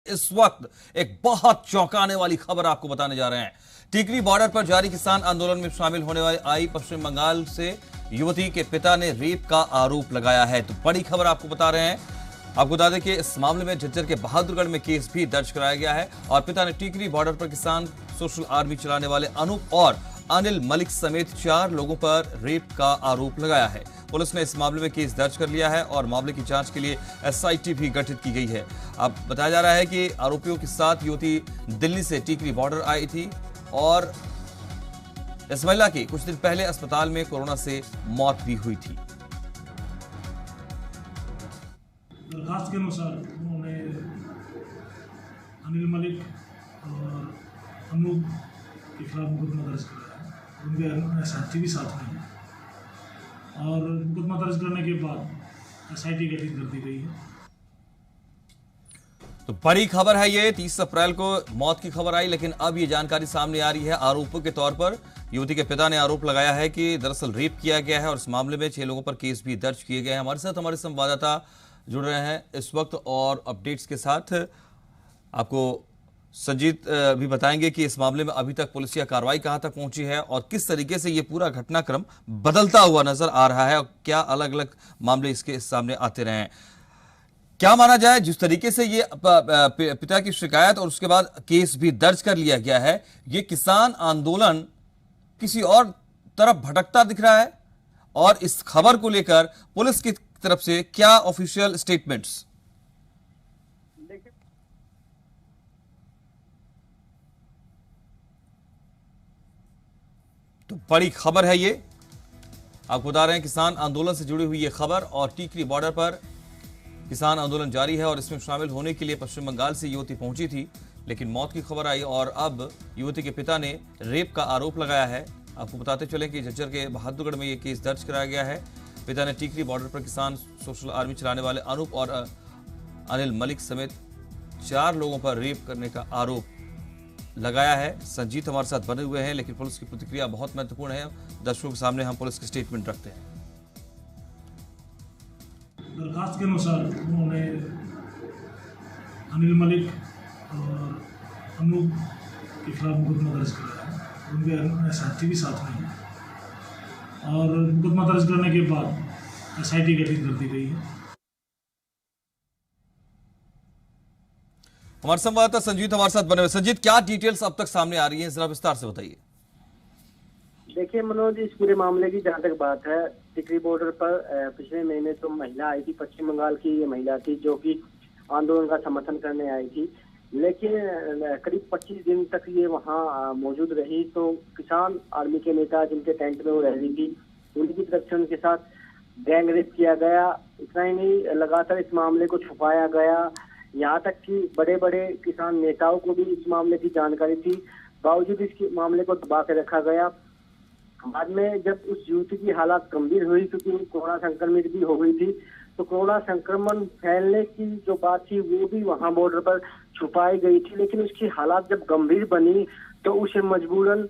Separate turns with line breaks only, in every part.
इस वक्त एक बहुत चौंकाने वाली खबर आपको बताने जा रहे हैं। टिकरी बॉर्डर पर जारी किसान आंदोलन में शामिल होने वाली आई पश्चिम बंगाल से युवती के पिता ने रेप का आरोप लगाया है। तो बड़ी खबर आपको बता रहे हैं। आपको बता दें कि इस मामले में झज्जर के बहादुरगढ़ में केस भी दर्ज कराया गया है और पिता ने टिकरी बॉर्डर पर किसान सोशल आर्मी चलाने वाले अनूप और अनिल मलिक समेत 4 लोगों पर रेप का आरोप लगाया है। पुलिस ने इस मामले में केस दर्ज कर लिया है और मामले की जांच के लिए एसआईटी भी गठित की गई है। अब बताया जा रहा है कि आरोपियों के साथ युवती दिल्ली से टिकरी बॉर्डर आई थी और इस महिला की कुछ दिन पहले अस्पताल में कोरोना से मौत भी हुई थी।
दरखास्त के अनुसार उन्होंने अनिल मलिक और अनूप के खिलाफ मुकदमा दर्ज कराया है। उनके साथी भी साथ में हैं और मुकदमा दर्ज करने के बाद एसआईटी गठित कर दी गई है।
तो बड़ी खबर है ये। 30 अप्रैल को मौत की खबर आई, लेकिन अब ये जानकारी सामने आ रही है। आरोपों के तौर पर युवती के पिता ने आरोप लगाया है कि दरअसल रेप किया गया है और इस मामले में 6 लोगों पर केस भी दर्ज किए गए हैं। हमारे साथ हमारे संवाददाता जुड़ रहे हैं इस वक्त और अपडेट्स के साथ। आपको संजीत भी बताएंगे कि इस मामले में अभी तक पुलिसिया कार्रवाई कहां तक पहुंची है और किस तरीके से ये पूरा घटनाक्रम बदलता हुआ नजर आ रहा है और क्या अलग अलग मामले इसके सामने आते रहे हैं। क्या माना जाए, जिस तरीके से ये पिता की शिकायत और उसके बाद केस भी दर्ज कर लिया गया है, ये किसान आंदोलन किसी और तरफ भटकता दिख रहा है और इस खबर को लेकर पुलिस की तरफ से क्या ऑफिशियल स्टेटमेंट्स? तो बड़ी खबर है ये। आपको बता रहे हैं किसान आंदोलन से जुड़ी हुई ये खबर और टिकरी बॉर्डर पर किसान आंदोलन जारी है और इसमें शामिल होने के लिए पश्चिम बंगाल से युवती पहुंची थी, लेकिन मौत की खबर आई और अब युवती के पिता ने रेप का आरोप लगाया है। आपको बताते चले कि झज्जर के बहादुरगढ़ में ये केस दर्ज कराया गया है। पिता ने टिकरी बॉर्डर पर किसान सोशल आर्मी चलाने वाले अनूप और अनिल मलिक समेत 4 लोगों पर रेप करने का आरोप लगाया है। संजीत हमारे साथ बने हुए हैं, लेकिन पुलिस की प्रतिक्रिया बहुत महत्वपूर्ण है। दर्शकों के सामने हम पुलिस की स्टेटमेंट रखते हैं।
दरखास्त के अनुसार उन्होंने अनिल मलिक और अनूप के खिलाफ मुकदमा दर्ज कराया है। उनके साथी भी साथ में हैं और मुकदमा दर्ज करने के बाद एसआईटी गठित कर दी गई है।
हमारे संवाददाता संजीत हमारे साथ बने हुए। संजीत, क्या डिटेल्स अब तक सामने आ रही हैं, जरा विस्तार से बताइए।
देखिए मनोज, इस पूरे मामले की जहाँ तक बात है, टिकरी बॉर्डर पर पिछले महीने तो महिला आई थी, पश्चिम बंगाल की ये महिला थी जो कि आंदोलन का समर्थन करने आई थी, लेकिन करीब 25 दिन तक ये वहाँ मौजूद रही। तो किसान आर्मी के नेता जिनके टेंट में वो रह रही थी, उनकी तरफ से उनके साथ गैंग रेप किया गया। इतना ही नहीं, लगातार इस मामले को छुपाया गया। यहाँ तक कि बड़े बड़े किसान नेताओं को भी इस मामले की जानकारी थी, बावजूद इसके मामले को दबा के रखा गया। बाद में जब उस युवती की हालत गंभीर हुई, क्योंकि कोरोना संक्रमित भी हो गई थी, तो कोरोना संक्रमण फैलने की जो बात थी वो भी वहां बॉर्डर पर छुपाई गई थी। लेकिन उसकी हालत जब गंभीर बनी तो उसे मजबूरन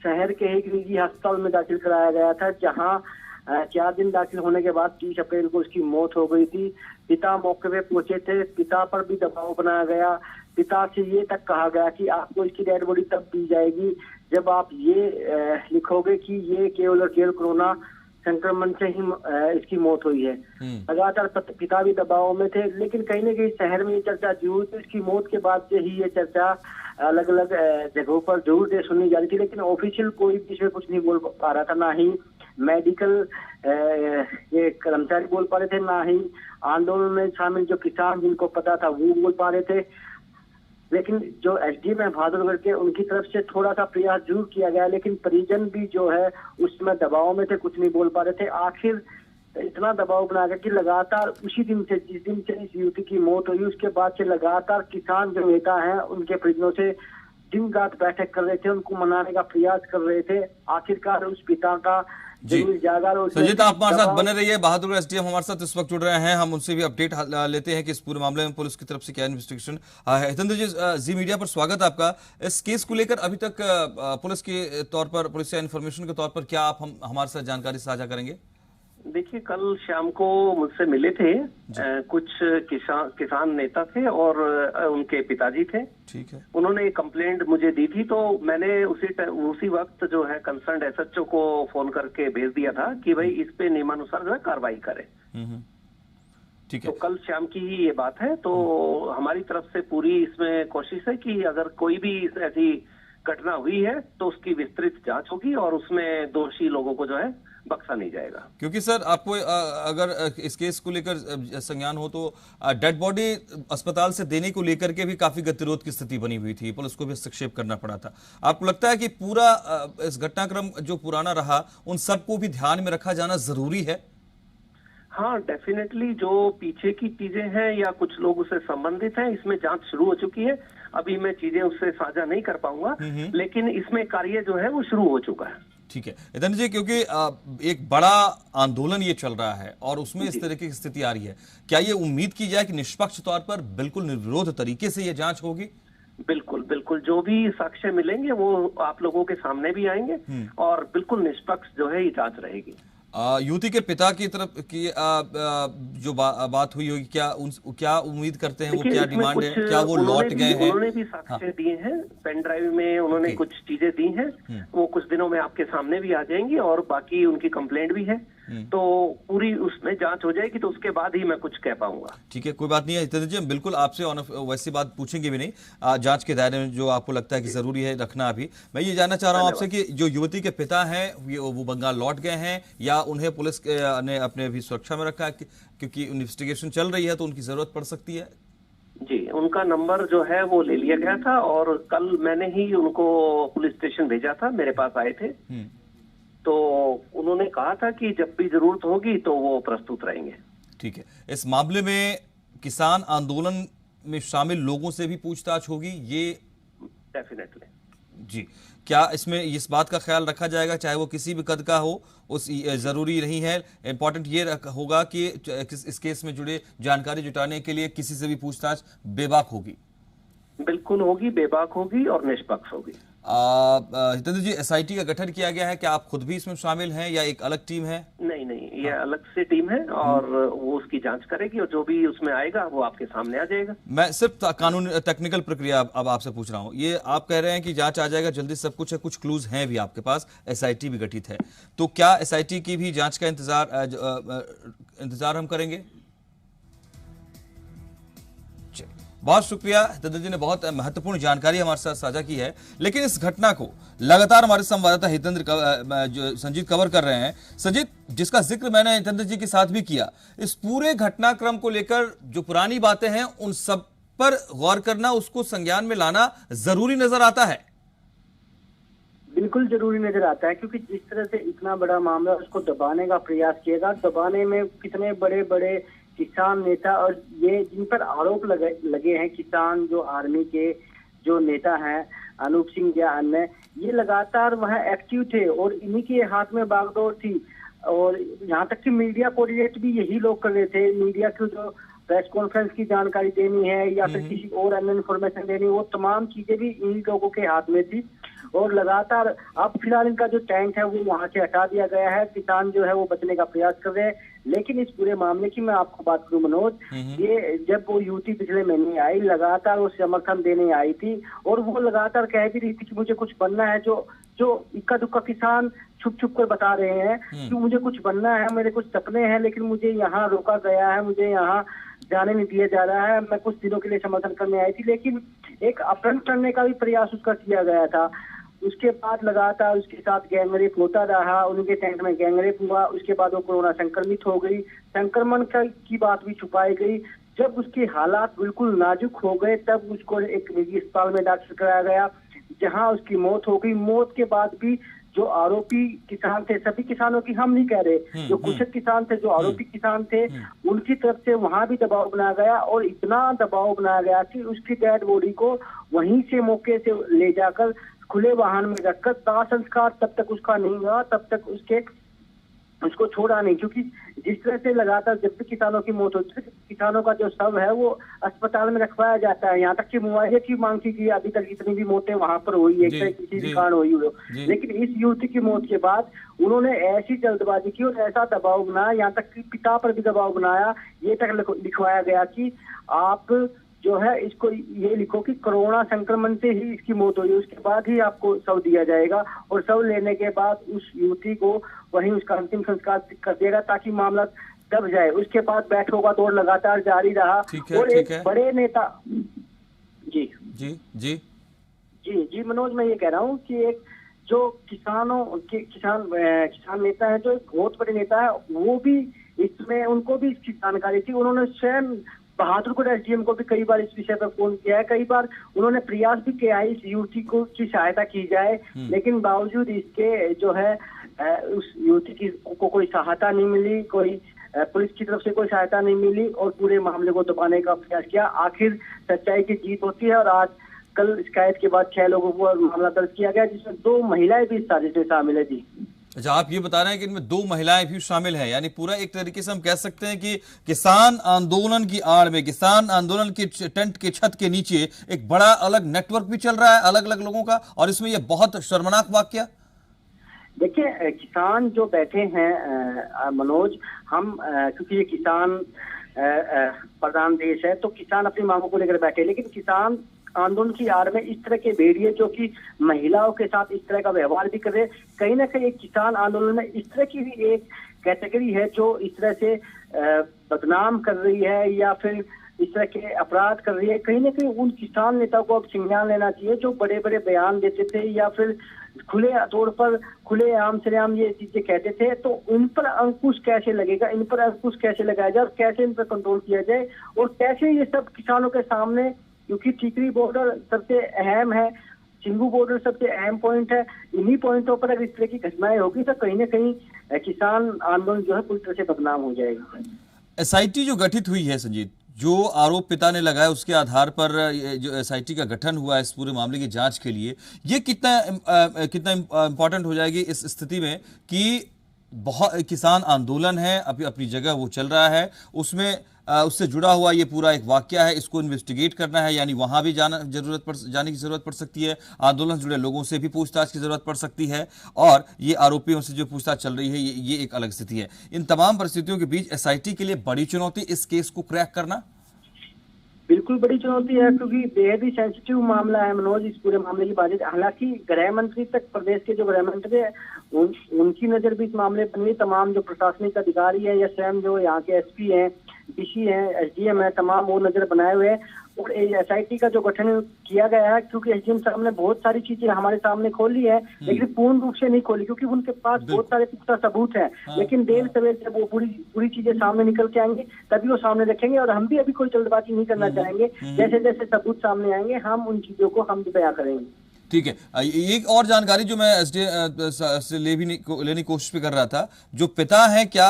शहर के एक निजी अस्पताल में दाखिल कराया गया था, जहां 4 दिन दाखिल होने के बाद 30 अप्रैल को उसकी मौत हो गई थी। पिता मौके पे पहुंचे थे, पिता पर भी दबाव बनाया गया। पिता से ये तक कहा गया कि आपको इसकी डेड बॉडी तब दी जाएगी जब आप ये लिखोगे कि ये केवल और केवल कोरोना संक्रमण से ही इसकी मौत हुई है। लगातार पिता भी दबाव में थे, लेकिन कहीं ना कहीं शहर में ये चर्चा जरूर थी। इसकी मौत के बाद से ही ये चर्चा अलग अलग जगहों पर जरूर से सुनी जा रही थी, लेकिन ऑफिशियल कोई भी इसमें कुछ नहीं बोल पा रहा था। ना ही मेडिकल ये कर्मचारी बोल पा रहे थे, ना ही आंदोलन में शामिल जो किसान जिनको पता था वो बोल पा रहे थे। लेकिन जो एसडीएम है बहादुरगढ़ के, उनकी तरफ से थोड़ा सा प्रयास जरूर किया गया, लेकिन परिजन भी जो है उसमें दबाव में थे, कुछ नहीं बोल पा रहे थे। आखिर इतना दबाव बना गया कि लगातार उसी दिन से, जिस दिन से इस युवती की मौत हुई, उसके बाद से लगातार किसान जो नेता हैं उनके परिजनों से दिन रात बैठक कर रहे थे, उनको मनाने का प्रयास कर रहे थे। आखिरकार उस पिता का
जी संजीत, आप हमारे साथ बने रहिए। बहादुर एसडीएम हमारे साथ इस वक्त जुड़ रहे हैं, हम उनसे भी अपडेट लेते हैं कि इस पूरे मामले में पुलिस की तरफ से क्या इन्वेस्टिगेशन है। हितेंद्र जी, जी मीडिया पर स्वागत है आपका। इस केस को लेकर अभी तक पुलिस के तौर पर, पुलिस या इन्फॉर्मेशन के तौर पर क्या आप हमारे साथ जानकारी साझा करेंगे?
देखिए, कल शाम को मुझसे मिले थे कुछ किसान नेता थे और उनके पिताजी थे।
ठीक है।
उन्होंने एक कंप्लेंट मुझे दी थी, तो मैंने उसी वक्त जो है कंसर्न एसएचओ को फोन करके भेज दिया था कि भाई इस पे नियमानुसार जो है कार्रवाई करे।
ठीक है।
तो कल शाम की ही ये बात है। तो हमारी तरफ से पूरी इसमें कोशिश है कि अगर कोई भी ऐसी घटना हुई है तो उसकी विस्तृत जांच होगी और उसमें दोषी लोगों को जो है बख्शा नहीं जाएगा।
क्योंकि सर आपको अगर इस केस को लेकर संज्ञान हो तो डेड बॉडी अस्पताल से देने को लेकर के भी काफी गतिरोध की स्थिति बनी हुई थी, पुलिस को भी हस्तक्षेप करना पड़ा था। आपको लगता है कि पूरा इस घटनाक्रम जो पुराना रहा उन सबको भी ध्यान में रखा जाना जरूरी है?
हाँ, डेफिनेटली जो पीछे की चीजें हैं या कुछ लोग उससे संबंधित हैं, इसमें जांच शुरू हो चुकी है। अभी मैं चीजें उससे साझा नहीं कर पाऊंगा, लेकिन इसमें कार्य जो है वो शुरू हो चुका है।
ठीक है हितेंद्र जी, क्योंकि एक बड़ा आंदोलन ये चल रहा है और उसमें इस तरह की स्थिति आ रही है, क्या ये उम्मीद की जाए कि निष्पक्ष तौर पर बिल्कुल निर्विरोध तरीके से ये जांच होगी?
बिल्कुल बिल्कुल, जो भी साक्ष्य मिलेंगे वो आप लोगों के सामने भी आएंगे और बिल्कुल निष्पक्ष जो है ये जांच रहेगी।
युवती के पिता की तरफ की जो बात हुई होगी, क्या उम्मीद करते हैं, वो क्या डिमांड है, क्या वो लौट गए हैं?
उन्होंने भी साक्ष्य दिए हैं, पेन ड्राइव में उन्होंने कुछ चीजें दी हैं, वो कुछ दिनों में आपके सामने भी आ जाएंगी और बाकी उनकी कंप्लेंट भी है। तो पूरी उसमें जांच हो जाएगी तो उसके बाद ही मैं कुछ कह पाऊंगा।
ठीक है, कोई बात नहीं है हितेंद्र जी, हम बिल्कुल आपसे वैसी बात पूछेंगे भी नहीं। जांच के दायरे में जो आपको लगता है कि जरूरी है रखना। अभी मैं ये जानना चाह रहा हूं आपसे कि जो युवती के पिता हैं वो बंगाल लौट गए हैं या उन्हें पुलिस ने अपने भी सुरक्षा में रखा है, क्योंकि इन्वेस्टिगेशन चल रही है तो उनकी जरूरत पड़ सकती है?
जी, उनका नंबर जो है वो ले लिया गया था और कल मैंने ही उनको पुलिस स्टेशन भेजा था, मेरे पास आए थे। तो उन्होंने कहा था कि जब भी जरूरत होगी तो वो प्रस्तुत रहेंगे।
ठीक है, इस मामले में किसान आंदोलन में शामिल लोगों से भी पूछताछ होगी ये?
डेफिनेटली
जी। क्या इसमें इस बात का ख्याल रखा जाएगा, चाहे वो किसी भी कद का हो, उस जरूरी नहीं है, इंपॉर्टेंट ये होगा कि इस केस में जुड़े जानकारी जुटाने के लिए किसी से भी पूछताछ बेबाक होगी?
बिल्कुल होगी, बेबाक होगी और निष्पक्ष होगी।
हितेंद्र जी, एसआईटी का गठन किया गया है, क्या आप खुद भी इसमें शामिल हैं या एक अलग टीम है?
नहीं नहीं, ये अलग से टीम है और वो उसकी जांच करेगी और जो भी उसमें आएगा वो आपके सामने आ जाएगा।
मैं सिर्फ कानून टेक्निकल प्रक्रिया अब आपसे पूछ रहा हूँ। ये आप कह रहे हैं कि जांच आ जाएगा जल्दी, सब कुछ है, कुछ क्लूज हैं भी आपके पास, एसआईटी भी गठित है, तो क्या एसआईटी की भी जांच का इंतजार हम करेंगे? बहुत शुक्रिया, हितेंद्र जी ने बहुत महत्वपूर्ण जानकारी हमारे साथ साझा की है। लेकिन इस घटना को लगातार हमारे संवाददाता हितेंद्र संजीत कवर कर रहे हैं। संजीत, जिसका जिक्र मैंने हितेंद्र जी के साथ भी किया, इस पूरे घटनाक्रम को लेकर जो पुरानी बातें हैं उन सब पर गौर करना, उसको संज्ञान में लाना जरूरी नजर आता है।
बिल्कुल जरूरी नजर आता है, क्योंकि जिस तरह से इतना बड़ा मामला उसको दबाने का प्रयास किएगा, दबाने में कितने बड़े बड़े किसान नेता और ये जिन पर आरोप लगे हैं, किसान जो आर्मी के जो नेता हैं अनूप सिंह या अन्य, ये लगातार वहाँ एक्टिव थे और इन्हीं के हाथ में बागडोर थी। और यहाँ तक कि मीडिया कोऑर्डिनेट भी यही लोग कर रहे थे। मीडिया को जो प्रेस कॉन्फ्रेंस की जानकारी देनी है या फिर किसी और अन्य इन्फॉर्मेशन देनी, वो तमाम चीजें भी इन्हीं लोगों के हाथ में थी। और लगातार अब फिलहाल इनका जो टैंक है वो वहां से हटा दिया गया है। किसान जो है वो बचने का प्रयास कर रहे हैं। लेकिन इस पूरे मामले की मैं आपको बात करूं मनोज, ये जब वो युवती पिछले महीने आई, लगातार वो समर्थन देने आई थी और वो लगातार कह भी रही थी कि मुझे कुछ बनना है। जो इक्का दुक्का किसान छुप कर बता रहे हैं कि मुझे कुछ बनना है, मेरे कुछ सपने हैं, लेकिन मुझे यहाँ रोका गया है, मुझे यहाँ जाने नहीं दिया जा रहा है। मैं कुछ दिनों के लिए समर्थन करने आई थी, लेकिन एक अपहरण करने का भी प्रयास उसका किया गया था। उसके बाद लगातार उसके साथ गैंगरेप होता रहा, उनके टेंट में गैंगरेप हुआ। उसके बाद वो कोरोना संक्रमित हो गई, संक्रमण की बात भी छुपाई गई। जब उसके हालात बिल्कुल नाजुक हो गए तब उसको एक निजी अस्पताल में दाखिल कराया गया, जहां उसकी मौत हो गई। मौत के बाद भी जो आरोपी किसान थे, सभी किसानों की हम नहीं कह रहे, जो कुछ किसान थे, जो आरोपी किसान थे, उनकी तरफ से वहां भी दबाव बनाया गया और इतना दबाव बनाया गया कि उसकी डेड बॉडी को वहीं से मौके से ले जाकर खुले वाहन में रखकर दाह संस्कार तब तक उसका नहीं हुआ, तब तक उसके उसको छोड़ा नहीं, क्योंकि जिस तरह से लगातार जब भी किसानों की मौत होती है, किसानों का जो शव है वो अस्पताल में रखवाया जाता है। यहाँ तक कि मुआवजे की मांग की गई, अभी तक इतनी भी मौतें वहां पर हुई है, चाहे किसी भी कारण हुई हो, लेकिन इस युवती की मौत के बाद उन्होंने ऐसी जल्दबाजी की और ऐसा दबाव बनाया, यहाँ तक कि पिता पर भी दबाव बनाया, ये तक लिखवाया गया कि आप जो है इसको ये लिखो कि कोरोना संक्रमण से ही इसकी मौत हुई, उसके बाद ही आपको शव दिया जाएगा, और शव लेने के बाद उस युवती को वहीं उसका अंतिम संस्कार कर देगा ताकि मामला दब जाए। उसके बाद बैठकों का दौर लगातार जारी रहा और एक बड़े नेता जी
जी जी
जी जी मनोज, मैं ये कह रहा हूँ कि एक जो किसानों के किसान नेता है, जो एक बहुत बड़े नेता है, वो भी इसमें उनको भी इसकी जानकारी थी। उन्होंने स्वयं बहादुरगढ़ एसडीएम को भी कई बार इस विषय पर फोन किया है, कई बार उन्होंने प्रयास भी किया है इस युवती को की सहायता की जाए, लेकिन बावजूद इसके जो है उस युवती को कोई सहायता नहीं मिली, कोई पुलिस की तरफ से कोई सहायता नहीं मिली और पूरे मामले को दबाने का प्रयास किया। आखिर सच्चाई की जीत होती है और आज कल शिकायत के बाद 6 लोगों पर मामला दर्ज किया गया, जिसमें 2 महिलाएं भी इस साजिश में शामिल है। जी
अच्छा, आप ये बता रहे हैं कि इनमें 2 महिलाएं भी शामिल हैं, यानी पूरा एक तरीके से हम कह सकते हैं कि किसान आंदोलन की आड़ में, किसान आंदोलन के टेंट के छत के नीचे एक बड़ा अलग नेटवर्क भी चल रहा है अलग अलग लोगों का, और इसमें यह बहुत शर्मनाक वाकया।
देखिए, किसान जो बैठे हैं मनोज, हम क्योंकि ये किसान प्रधान देश है तो किसान अपनी मांगों को लेकर बैठे, लेकिन किसान आंदोलन की आड़ में इस तरह के भेड़िए जो कि महिलाओं के साथ इस तरह का व्यवहार भी कर रहे हैं, कहीं ना कहीं एक किसान आंदोलन में इस तरह की भी एक कैटेगरी है जो इस तरह से बदनाम कर रही है या फिर इस तरह के अपराध कर रही है। कहीं ना कहीं उन किसान नेताओं को अब संज्ञान लेना चाहिए जो बड़े बड़े बयान देते थे या फिर खुले तौर पर खुले आम सरेआम ये चीजें कहते थे, तो इन पर अंकुश कैसे लगेगा, इन पर अंकुश कैसे लगाया जाए और कैसे इन पर कंट्रोल किया जाए और कैसे ये सब किसानों के सामने, क्योंकि ठीकरी बॉर्डर सबसे अहम है, चिंगू बॉर्डर सबसे अहम पॉइंट है, इन्हीं पॉइंटों पर अगर इस तरह की घटनाएं होगी तो कहीं ना कहीं किसान आंदोलन जो है पूरी तरह से बदनाम हो जाएगा।
एसआईटी जो गठित हुई है संजीत, जो आरोप पिता ने लगाया उसके आधार पर जो एसआईटी का गठन हुआ है इस पूरे मामले की जांच के लिए, ये कितना इम्पोर्टेंट हो जाएगी इस स्थिति में कि बहुत किसान आंदोलन है, अभी अपनी जगह वो चल रहा है, उसमें उससे जुड़ा हुआ ये पूरा एक वाकया है, इसको इन्वेस्टिगेट करना है, यानी वहां भी जाने की जरूरत पड़ सकती है, आंदोलन से जुड़े लोगों से भी पूछताछ की जरूरत पड़ सकती है, और ये आरोपियों से जो पूछताछ चल रही है ये एक अलग स्थिति है। इन तमाम परिस्थितियों के बीच एसआईटी के लिए बड़ी चुनौती इस केस को क्रैक करना
बिल्कुल बड़ी चुनौती है, क्योंकि बेहद ही सेंसिटिव मामला है मनोज इस पूरे मामले की बात। हालांकि गृह मंत्री तक, प्रदेश के जो गृह मंत्री है उनकी नजर भी इस मामले पर नहीं, तमाम जो प्रशासनिक अधिकारी है या स्वयं जो यहाँ के एसपी हैं, डीसी हैं, एसडीएम है, तमाम वो नजर बनाए हुए हैं। और एसआईटी का जो गठन किया गया है, क्योंकि एसडीएम साहब ने बहुत सारी चीजें हमारे सामने खोली है, लेकिन पूर्ण रूप से नहीं खोली, क्योंकि उनके पास बहुत सारे पुख्ता सबूत हैं। लेकिन देर सवेर जब वो पूरी चीजें सामने निकल के आएंगे तभी वो सामने रखेंगे, और हम भी अभी कोई जल्दबाजी नहीं करना चाहेंगे। जैसे जैसे सबूत सामने आएंगे हम उन चीजों को हम भी बयां करेंगे।
ठीक है, एक और जानकारी जो मैं से लेने की कोशिश भी कर रहा था, जो पिता हैं क्या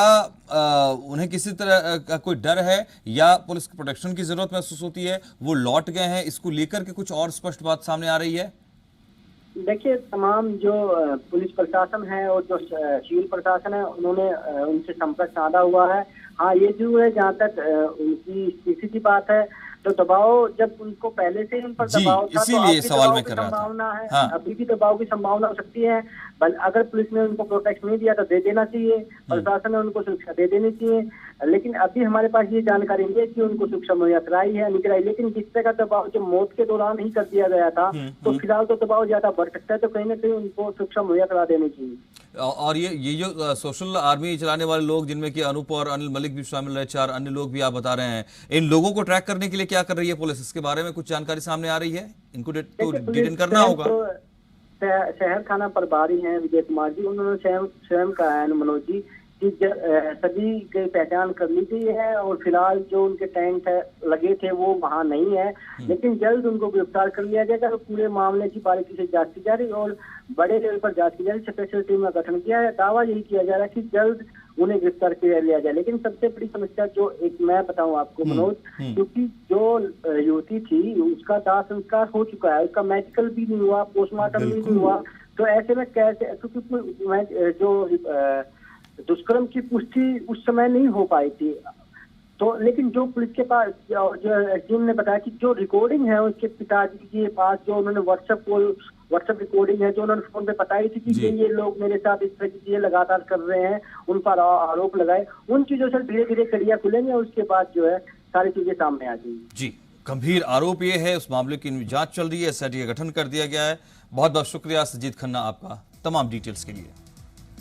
उन्हें किसी तरह का कोई डर है या पुलिस प्रोटेक्शन की जरूरत महसूस होती है, वो लौट गए हैं, इसको लेकर के कुछ और स्पष्ट बात सामने आ रही है?
देखिए, तमाम जो पुलिस प्रशासन है और जो सिविल प्रशासन है उन्होंने उनसे संपर्क साधा हुआ है। हाँ, ये जरूर है, जहाँ तक उनकी स्थिति की बात है तो दबाव जब उनको पहले से उन पर दबाव था,
इसीलिए सवाल में कर रहा था।
संभावना है, हाँ। अभी भी दबाव की संभावना हो सकती है। अगर पुलिस ने उनको प्रोटेक्ट नहीं दिया तो दे देना चाहिए, प्रशासन ने उनको सुरक्षा दे देनी चाहिए, लेकिन अभी हमारे पास ये जानकारी नहीं है कि उनको सुरक्षा मुहैया कराई है नहीं कराई। लेकिन जिस तरह का दबाव जो मौत के दौरान ही कर दिया गया था, तो फिलहाल तो दबाव ज्यादा बढ़ सकता है, तो कहीं ना कहीं उनको सुरक्षा मुहैया करा देनी चाहिए।
और ये जो सोशल आर्मी चलाने वाले लोग, जिनमें कि अनूप और अनिल मलिक भी शामिल रहे, 4 अन्य लोग भी आप बता रहे हैं, इन लोगों को ट्रैक करने के लिए क्या कर रही है पुलिस? इसके बारे में कुछ जानकारी सामने आ रही है? इनको डिटेन करना होगा।
शहर थाना प्रभारी हैं विजय कुमार जी, उन्होंने स्वयं कहा है मनोज जी कि सभी की पहचान कर ली गई है और फिलहाल जो उनके टैंक लगे थे वो वहां नहीं है, लेकिन जल्द उनको गिरफ्तार कर लिया जाएगा। तो पूरे मामले की बारीकी से जांच की जा रही और बड़े लेवल पर जांच की जा रही। स्पेशल टीम का गठन किया है, दावा यही किया जा रहा है कि जल्द उन्हें गिरफ्तार कर लिया जाए। लेकिन सबसे बड़ी समस्या जो एक मैं बताऊं आपको मनोज, क्योंकि जो युवती थी उसका दाह संस्कार हो चुका है, उसका मेडिकल भी नहीं हुआ, पोस्टमार्टम भी नहीं हुआ, तो ऐसे में कैसे, क्योंकि जो दुष्कर्म की पुष्टि उस समय नहीं हो पाई थी। तो लेकिन जो पुलिस के पास जो एसडीएम ने बताया कि जो रिकॉर्डिंग है उसके पिताजी के पास, जो उन्होंने व्हाट्सएप रिकॉर्डिंग है जो उन्होंने फोन पे बताई थी कि ये लोग मेरे साथ इस तरह की चीजें लगातार कर रहे हैं, उन पर आरोप लगाए, उन चीजों से धीरे धीरे कड़ियां खुलेंगे और उसके बाद जो है सारी चीजें सामने आ जाएंगी।
जी, गंभीर आरोप ये है, उस मामले की जांच चल रही है, एसआईटी का गठन कर दिया गया है। बहुत बहुत शुक्रिया सजीद खन्ना आपका तमाम डिटेल्स के लिए।